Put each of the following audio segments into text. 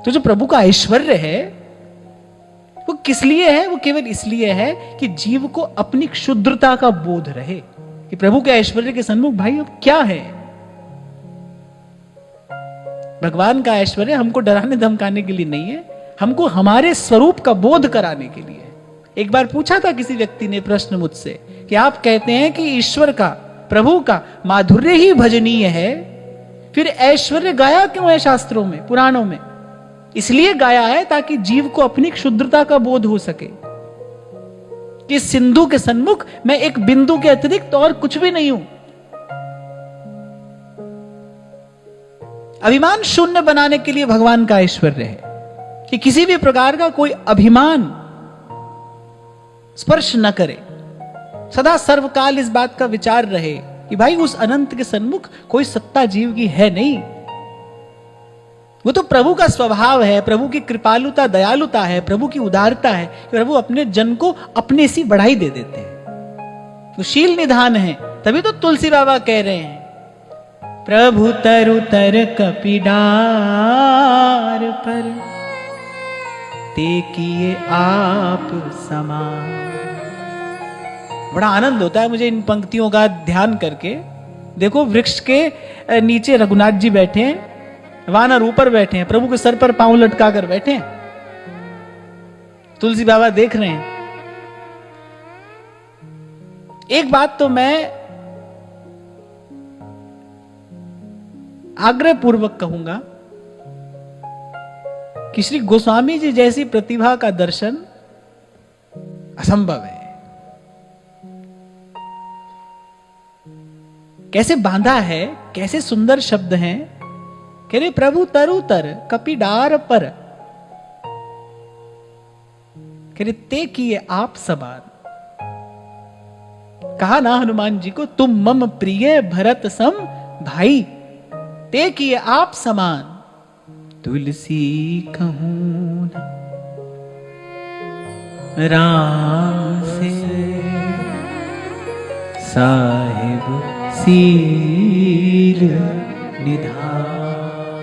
तो जो प्रभु का ऐश्वर्य है वो किस लिए है? वो केवल इसलिए है कि जीव को अपनी क्षुद्रता का बोध रहे कि प्रभु के ऐश्वर्य के सन्मुख भाई अब क्या है। भगवान का ऐश्वर्य हमको डराने धमकाने के लिए नहीं है, हमको हमारे स्वरूप का बोध कराने के लिए है। एक बार पूछा था किसी व्यक्ति ने प्रश्न मुझसे कि आप कहते हैं कि ईश्वर का, प्रभु का माधुर्य ही भजनीय है, फिर ऐश्वर्य गाया क्यों है शास्त्रों में, पुराणों में? इसलिए गाया है ताकि जीव को अपनी क्षुद्रता का बोध हो सके कि सिंधु के सन्मुख मैं एक बिंदु के अतिरिक्त और कुछ भी नहीं हूं। अभिमान शून्य बनाने के लिए भगवान का ऐश्वर्य है कि किसी भी प्रकार का कोई अभिमान स्पर्श न करे। सदा सर्वकाल इस बात का विचार रहे कि भाई उस अनंत के सन्मुख कोई सत्ता जीव की है नहीं। वो तो प्रभु का स्वभाव है, प्रभु की कृपालुता दयालुता है, प्रभु की उदारता है कि प्रभु अपने जन को अपने सी बढ़ाई दे देते हैं। वो शील निधान है। तभी तो तुलसी बाबा कह रहे हैं प्रभु तरु तर कपिडार पर ते किए आप समान। बड़ा आनंद होता है मुझे इन पंक्तियों का ध्यान करके। देखो वृक्ष के नीचे रघुनाथ जी बैठे हैं, वानर ऊपर बैठे हैं, प्रभु के सर पर पांव लटका कर बैठे हैं, तुलसी बाबा देख रहे हैं। एक बात तो मैं आग्रह पूर्वक कहूंगा कि श्री गोस्वामी जी जैसी प्रतिभा का दर्शन असंभव है। कैसे बांधा है, कैसे सुंदर शब्द हैं। कह रहे प्रभु तरु तर कपिडार पर, कह रहे ते किए आप समान। कहा ना हनुमान जी को तुम मम प्रिय भरत सम भाई, ते किए आप समान। तुलसी कहूं राम से साहिब सील निधान।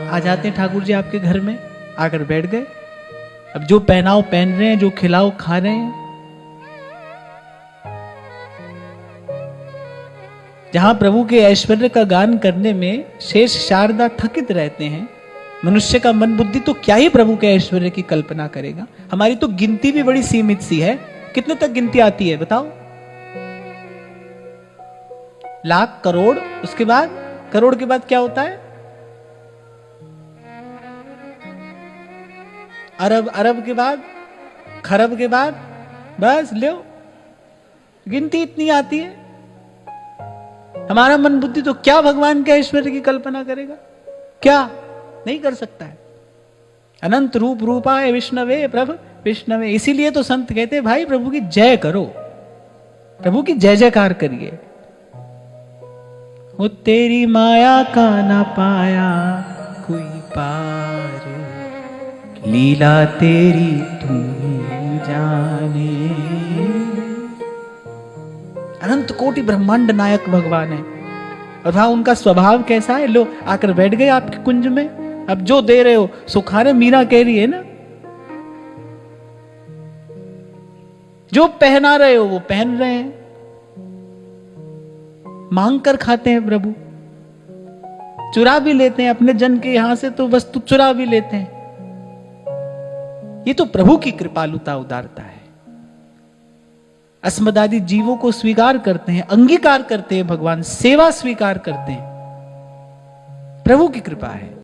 आ जाते हैं ठाकुर जी आपके घर में, आकर बैठ गए। अब जो पहनाओ पहन रहे हैं, जो खिलाओ खा रहे हैं। जहां प्रभु के ऐश्वर्य का गान करने में शेष शारदा थकित रहते हैं, मनुष्य का मन बुद्धि तो क्या ही प्रभु के ऐश्वर्य की कल्पना करेगा। हमारी तो गिनती भी बड़ी सीमित सी है। कितने तक गिनती आती है बताओ? लाख, करोड़, उसके बाद करोड़ के बाद क्या होता है? अरब, अरब के बाद खरब के बाद बस लो, गिनती इतनी आती है। हमारा मन बुद्धि तो क्या भगवान के ऐश्वर्य की कल्पना करेगा? क्या नहीं कर सकता है। अनंत रूप रूपाय विष्णवे प्रभु विष्णवे। इसीलिए तो संत कहते हैं भाई प्रभु की जय करो, प्रभु की जय जयकार करिए। वो तेरी माया का ना पाया कोई पार, लीला तेरी तू जाने। अनंत कोटि ब्रह्मांड नायक भगवान है। और हाँ, उनका स्वभाव कैसा है? लो आकर बैठ गए आपके कुंज में, अब जो दे रहे हो सुखारे। मीरा कह रही है ना, जो पहना रहे हो वो पहन रहे हैं। मांग कर खाते हैं प्रभु, चुरा भी लेते हैं अपने जन के यहां से, तो वस्तु चुरा भी लेते हैं। ये तो प्रभु की कृपालुता उदारता है। अस्मदादि जीवों को स्वीकार करते हैं, अंगीकार करते हैं, भगवान सेवा स्वीकार करते हैं। प्रभु की कृपा है।